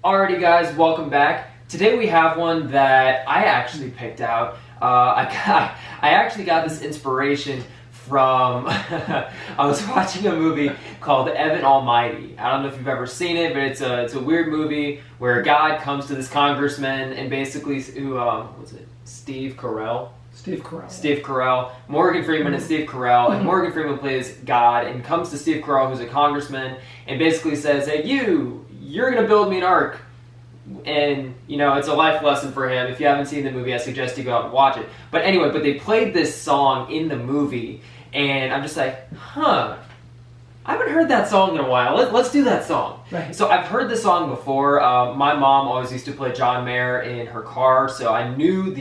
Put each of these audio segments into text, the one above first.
Alrighty guys, welcome back. Today we have one that I actually picked out. I actually got this inspiration from, I was watching a movie called Evan Almighty. I don't know if you've ever seen it, but it's a weird movie where God comes to this congressman and basically, what's it, Steve Carell, Morgan Freeman and Steve Carell, and Morgan Freeman plays God and comes to Steve Carell, who's a congressman, and basically says, hey, you're gonna build me an ark. And, you know, it's a life lesson for him. If you haven't seen the movie, I suggest you go out and watch it. But anyway, they played this song in the movie, and I'm just like, I haven't heard that song in a while. Let's do that song. Right. So I've heard the song before. My mom always used to play John Mayer in her car, so I knew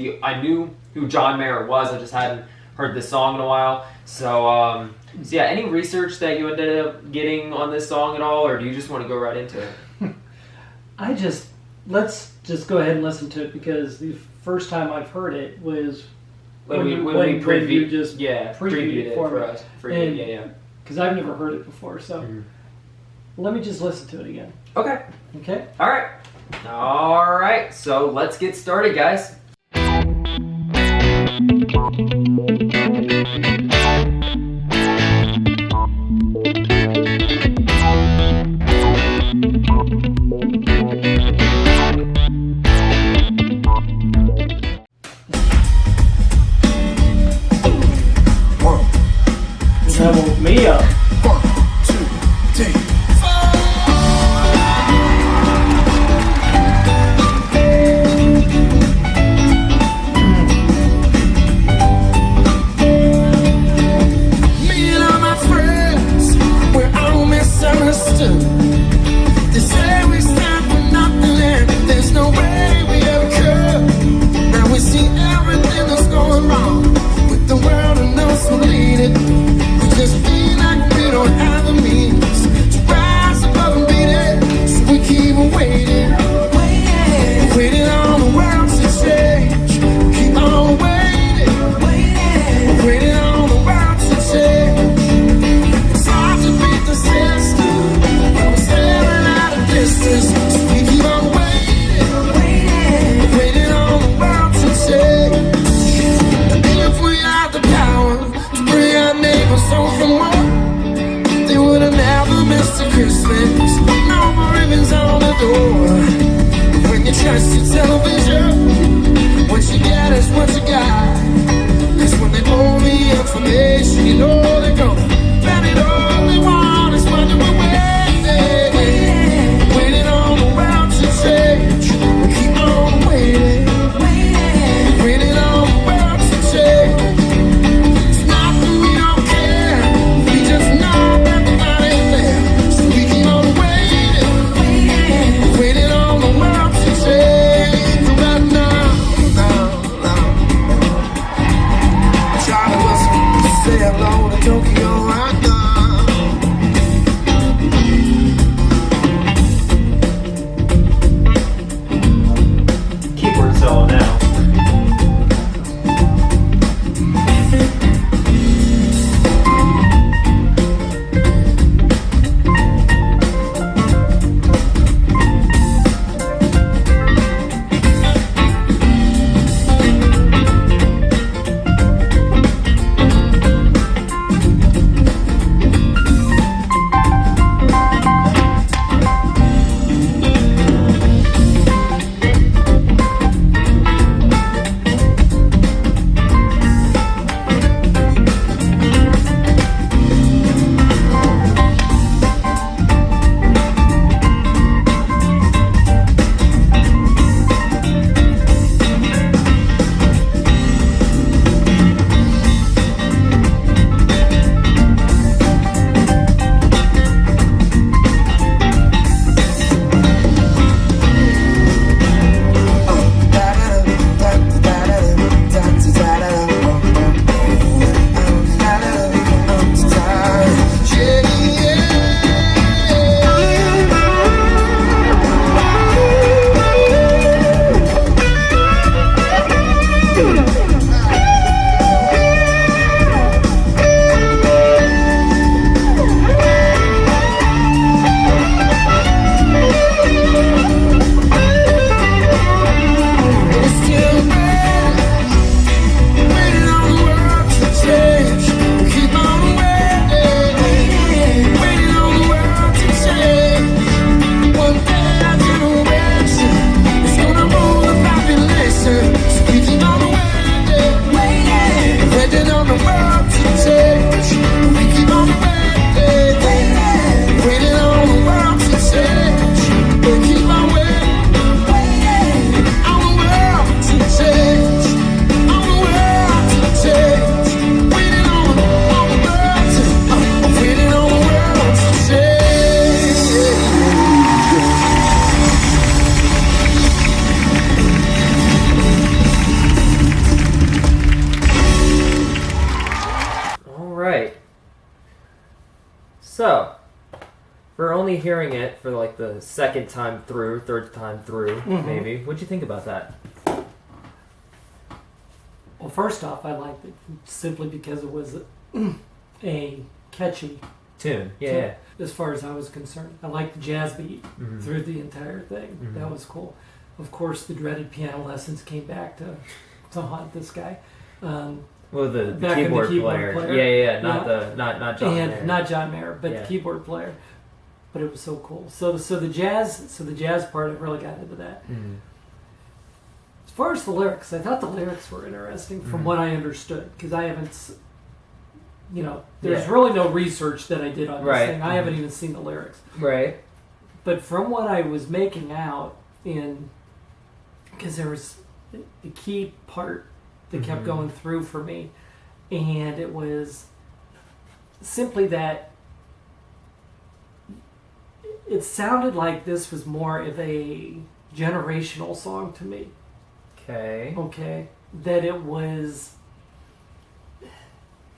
who John Mayer was. I just hadn't heard this song in a while. So yeah, any research that you ended up getting on this song at all, or do you just want to go right into it? Let's just go ahead and listen to it, because the first time I've heard it was when you just previewed it for us. Because I've never heard it before, so let me just listen to it again. Okay. Okay? All right, so let's get started, guys. That woke me up. 1, 2, 3. Me and all my friends, we're all misunderstood. They say we stand for nothing and there's no way we ever could. Now we see everything that's going wrong with the world and us who lead it. Just feel like we don't have the means to rise above and beat it, so we keep waiting on the world to change. Keep on waiting on the world to change. It's hard to beat the system when we're staring at a distance, so we keep on waiting on the world to change. And if we had the power to bring our neighbors home from war, they would have never missed a Christmas. No more ribbons on the door. When you trust your television, what you get is what you got. Cause when they pull the information, you know they're gonna bet it all they want is money we're waiting on the world to change. We keep on waiting on the world to change. It's not that we don't care, we just know that the money is there. So we keep on waiting on the world to change. Right now, try to listen, say hello to So, for only hearing it for like the second time through, third time through, maybe, what'd you think about that? Well, first off, I liked it simply because it was a catchy Tune. Yeah. tune, as far as I was concerned. I liked the jazz beat through the entire thing. That was cool. Of course, the dreaded piano lessons came back to haunt this guy. Well, the Back in the keyboard, keyboard player. Yeah, Yeah. not John And Mayer. not John Mayer, but Yeah. the keyboard player. But it was so cool. So the jazz part, I really got into that. As far as the lyrics, I thought the lyrics were interesting from what I understood, because I haven't, there's really no research that I did on this thing. I haven't even seen the lyrics. Right. But from what I was making out because there was a key part that kept going through for me, and it was simply that it sounded like this was more of a generational song to me. Okay. That it was,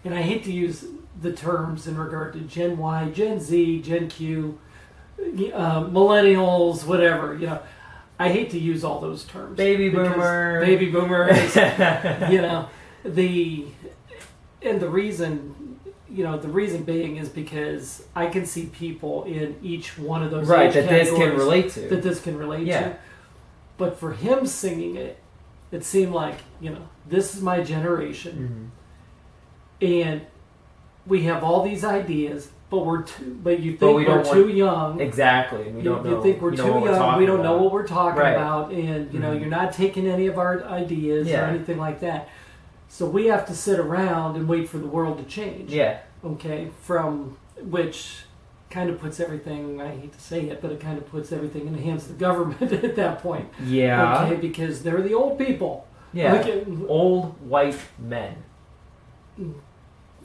and I hate to use the terms in regard to Gen Y, Gen Z, Gen Q, millennials, whatever, I hate to use all those terms. Baby because boomers. Baby boomers. The reason being is because I can see people in each one of those age that this can categories relate to. That this can relate to. But for him singing it, it seemed like, this is my generation. And we have all these ideas, but you think we're too young. Exactly. We don't know. You think we're too young. We don't know what we're talking about, and you're not taking any of our ideas or anything like that. So we have to sit around and wait for the world to change. Yeah. Okay. From which kind of puts everything, I hate to say it, but it kind of puts everything in the hands of the government at that point. Yeah. Okay, because they're the old people. Yeah. Okay. Old white men.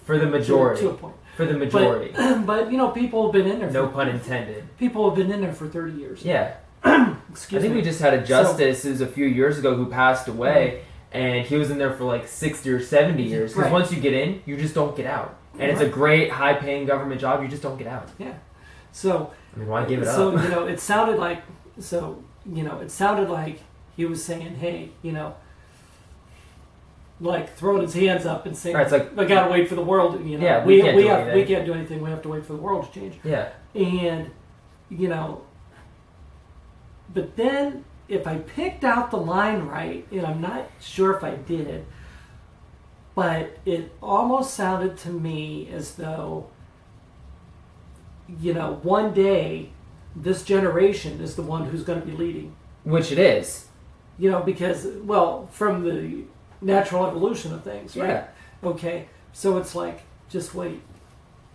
For the majority. To a point. For the majority. But people have been in there. No pun intended. People have been in there for 30 years. Yeah. Excuse I think me. we just had a justice who's a few years ago who passed away, and he was in there for like 60 or 70 years. Because once you get in, you just don't get out. And it's a great, high-paying government job. You just don't get out. Yeah. So. I mean, why give it up? So it sounded like. It sounded like he was saying, "Hey, like throwing his hands up and saying, it's like, I gotta wait for the world. Yeah, we can't do anything. We have to wait for the world to change. Yeah. And but then if I picked out the line right, and I'm not sure if I did, but it almost sounded to me as though, one day this generation is the one who's going to be leading. Which it is. Because, from the natural evolution of things, right? Yeah. Okay, so it's like, just wait.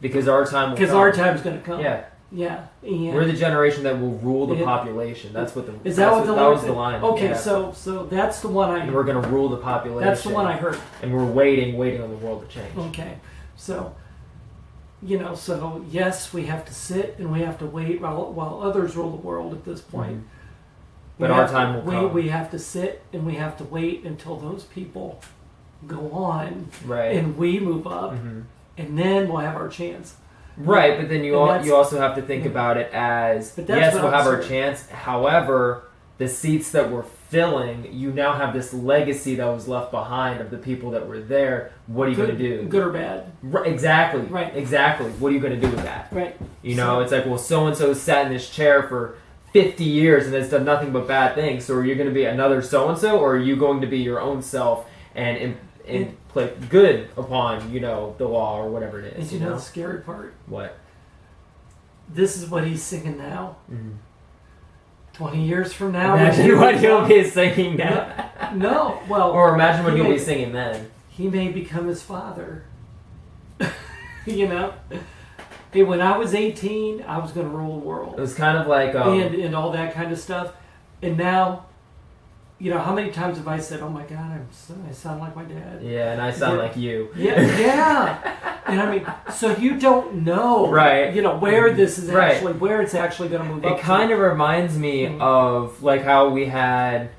Because our time will come. Because our time's going to come. Yeah. Yeah. And we're the generation that will rule the population. That's what the... Is that what the that was the line. Okay, yeah. so that's the one And we're going to rule the population. That's the one I heard. And we're waiting on the world to change. Okay, so so yes, we have to sit and we have to wait while others rule the world at this point. But our time will come. We have to sit and we have to wait until those people go on, right? And we move up, and then we'll have our chance. Right, but then you also have to think about it as, yes, we'll have our chance. However, the seats that we're filling, you now have this legacy that was left behind of the people that were there. What are you going to do? Good or bad? Right, exactly. Right. Exactly. What are you going to do with that? Right. It's like, well, so-and-so sat in this chair for 50 years and has done nothing but bad things. So are you going to be another so-and-so, or are you going to be your own self and play good upon, the law or whatever it is? And you know the scary part? What? This is what he's singing now. 20 years from now. Imagine what he'll be singing now. No, well... Or imagine what he'll be singing then. He may become his father. Hey, when I was 18, I was going to rule the world. It was kind of like... and all that kind of stuff. And now... how many times have I said, "Oh my God, I sound like my dad"? Yeah, and I sound like you. Yeah. And I mean, so you don't know, right? Where this is actually, where it's actually going to move. It kind of reminds me of like how we had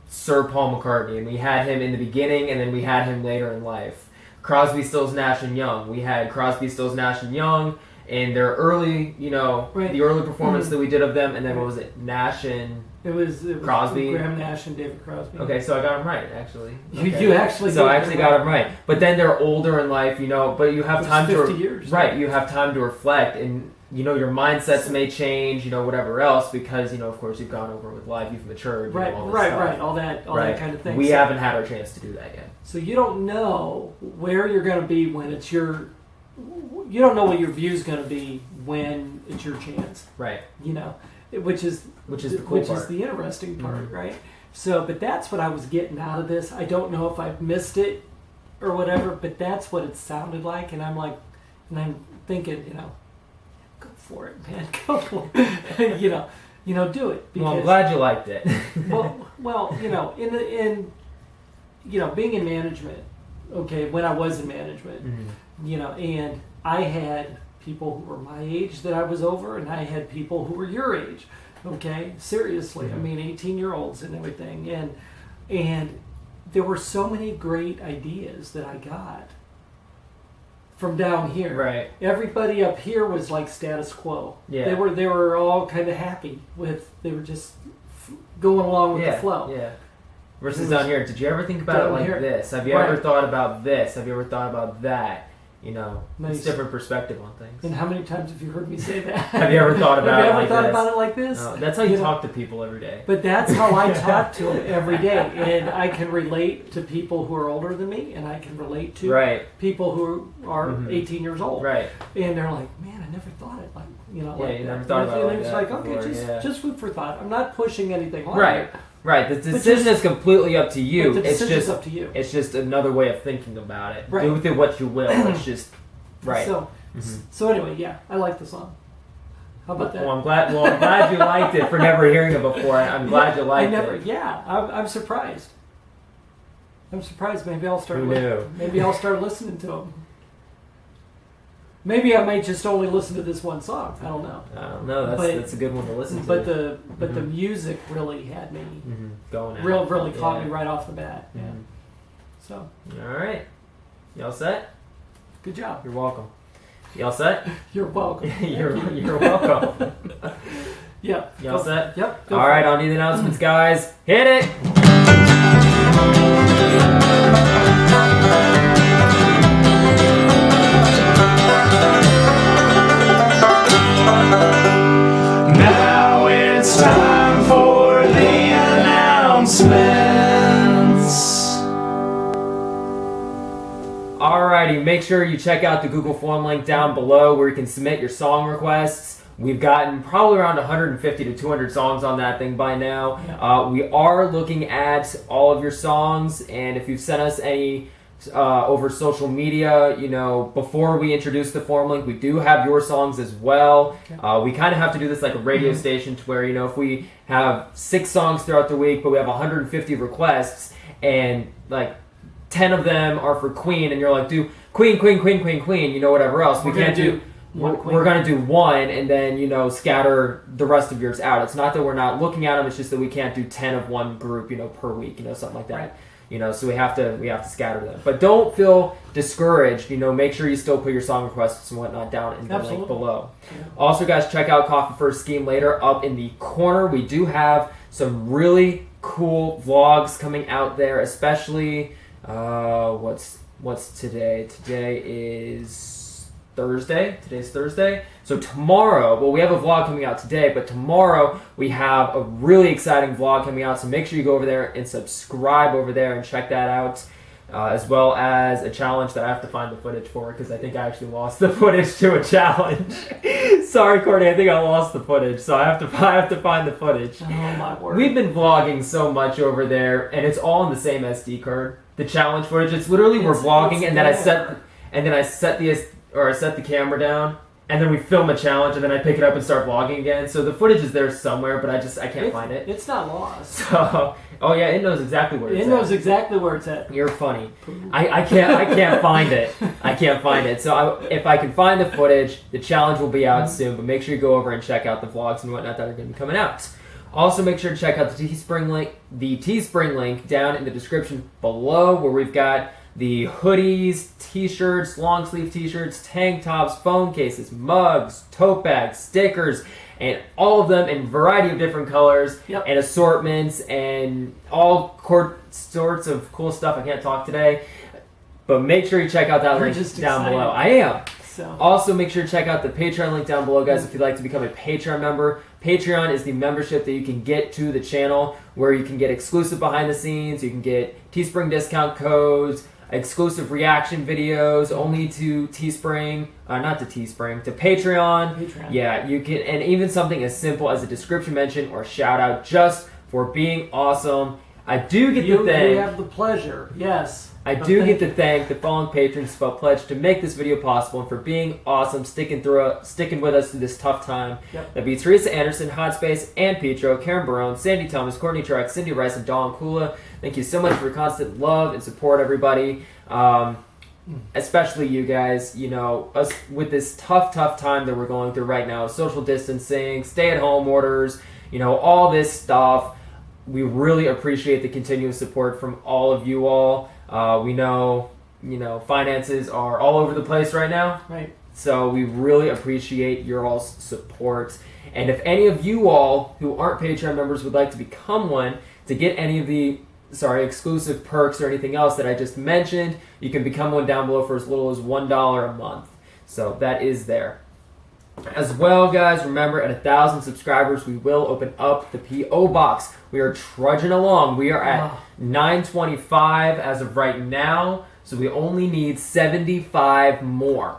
Sir Paul McCartney, and we had him in the beginning, and then we had him later in life. Crosby, Stills, Nash and Young. We had Crosby, Stills, Nash and Young, in their early, the early performance that we did of them, and then what was it, Nash and it was Crosby? Graham Nash and David Crosby. Okay, so I got them right, actually. You actually So I actually got them right. But then they're older in life, but you have time 50 years. Right, you have time to reflect, and your mindsets may change, whatever else, because of course you've gone over with life, you've matured, right, all this right, stuff. right, all that kind of thing. We haven't had our chance to do that yet. So you don't know where you're going to be when it's you don't know what your view's going to be when it's your chance. Right. Which is the cool part. Which is the interesting part, right? So, but that's what I was getting out of this. I don't know if I've missed it or whatever, but that's what it sounded like, and I'm thinking, go for it, man, go for it, do it. Because, well, I'm glad you liked it. well, being in management, okay, when I was in management, and I had people who were my age that I was over, and I had people who were your age, okay, seriously, 18-year-olds and everything, and there were so many great ideas that I got from down here. Right. Everybody up here was like status quo. Yeah. They were all kind of happy they were just going along with the flow. Yeah. Versus down here, did you ever think about it like this? Have you ever thought about this? Have you ever thought about that? Nice. It's a different perspective on things. And how many times have you heard me say that? Have you ever thought about it like this? Have you ever thought about it like this? That's how you talk to people every day. But that's how I talk to them every day. And I can relate to people who are older than me, and I can relate to people who are 18 years old. Right. And they're like, man, I never thought it like, you never thought about it like it's that like, before, okay, just food for thought. I'm not pushing anything on Right. Right, the decision is completely up to you. The decision's up to you. It's just another way of thinking about it. Right. Do with it what you will. It's just right. So anyway, yeah, I like the song. How about that? Well, I'm glad you liked it for never hearing it before. I'm glad you liked it. Yeah, I'm surprised. I'm surprised. Maybe I'll start. Who knew? Maybe I'll start listening to them. Maybe I might just only listen to this one song. I don't know. I don't know. That's a good one to listen to. But the music really had me going. Really caught me right off the bat. Yeah. So. All right. You all set? Good job. You're welcome. You all set? You're welcome. You're welcome. Yeah. You all set? Yep. All right. On to the announcements, guys. Hit it. Now it's time for the announcements. Alrighty, make sure you check out the Google form link down below where you can submit your song requests. We've gotten probably around 150 to 200 songs on that thing by now. Yeah. We are looking at all of your songs, and if you've sent us any over social media, before we introduce the form link, we do have your songs as well. Okay. We kind of have to do this like a radio station to where, if we have 6 songs throughout the week, but we have 150 requests, and like 10 of them are for Queen, and you're like, do Queen, whatever else. We're going to do one, and then, scatter the rest of yours out. It's not that we're not looking at them, it's just that we can't do 10 of one group, per week, something like that. Right. So we have to scatter them. But don't feel discouraged. Make sure you still put your song requests and whatnot down in the link below. Yeah. Also, guys, check out Coffee First Scheme later up in the corner. We do have some really cool vlogs coming out there, especially what's today? Today is Thursday. Today's Thursday. So tomorrow, we have a vlog coming out today, but tomorrow we have a really exciting vlog coming out. So make sure you go over there and subscribe over there and check that out, as well as a challenge that I have to find the footage for because I think I actually lost the footage to a challenge. Sorry, Courtney, I think I lost the footage, so I have to find the footage. Oh my word! We've been vlogging so much over there, and it's all on the same SD card. The challenge footage. It's literally we're vlogging, and then I set the camera down, and then we film a challenge, and then I pick it up and start vlogging again. So the footage is there somewhere, but I can't find it. It's not lost. So, it knows exactly where it's at. It knows exactly where it's at. You're funny. I can't find it. I can't find it. So if I can find the footage, the challenge will be out soon. But make sure you go over and check out the vlogs and whatnot that are going to be coming out. Also, make sure to check out the Teespring link down in the description below, where we've got the hoodies, t-shirts, long sleeve t-shirts, tank tops, phone cases, mugs, tote bags, stickers, and all of them in a variety of different colors and assortments and all sorts of cool stuff. I can't talk today, but make sure you check out that link down below. I am. So. Also, make sure to check out the Patreon link down below, guys, if you'd like to become a Patreon member. Patreon is the membership that you can get to the channel, where you can get exclusive behind the scenes, you can get Teespring discount codes, exclusive reaction videos only to Teespring, not to Teespring, to Patreon. Yeah, you can, and even something as simple as a description mention or shout out just for being awesome. I do get to thank. You have the pleasure, yes. I do get to thank the following patrons who felt pledged to make this video possible and for being awesome, sticking with us through this tough time. That'd be Teresa Anderson, Hot Space, and Petro, Karen Barone, Sandy Thomas, Courtney Truax, Cindy Rice, and Dawn Kula. Thank you so much for your constant love and support, everybody. Especially you guys, you know, us with this tough time that we're going through right now, social distancing, stay-at-home orders, you know, all this stuff. We really appreciate the continuous support from all of you all. We know, you know, finances are all over the place right now. Right. So we really appreciate your all's support. And if any of you all who aren't Patreon members would like to become one to get any of the exclusive perks or anything else that I just mentioned, you can become one down below for as little as $1 a month. So that is there. As well, guys, remember, at 1,000 subscribers, we will open up the P.O. Box. We are trudging along. We are at 925 as of right now, so we only need 75 more.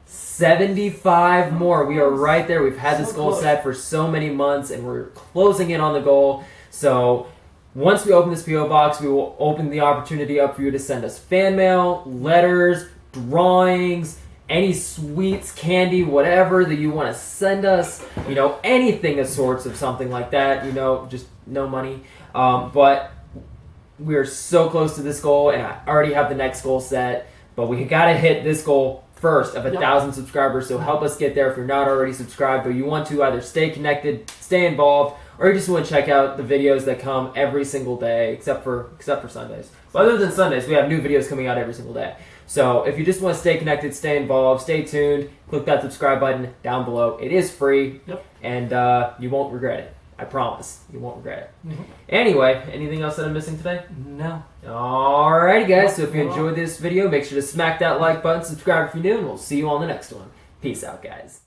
75 more. We are right there. We've had this goal set for so many months, and we're closing in on the goal. So once we open this P.O. Box, we will open the opportunity up for you to send us fan mail, letters, drawings, any sweets, candy, whatever that you want to send us, you know, anything of sorts of something like that, you know, just no money. But we are so close to this goal, and I already have the next goal set, but we got to hit this goal first of 1,000 subscribers, so help us get there if you're not already subscribed, but you want to either stay connected, stay involved, or you just want to check out the videos that come every single day, except for Sundays. But other than Sundays, we have new videos coming out every single day. So if you just want to stay connected, stay involved, stay tuned, click that subscribe button down below. It is free, and you won't regret it. I promise. You won't regret it. Anyway, anything else that I'm missing today? No. Alrighty, guys. So if you enjoyed this video, make sure to smack that like button, subscribe if you're new, and we'll see you on the next one. Peace out, guys.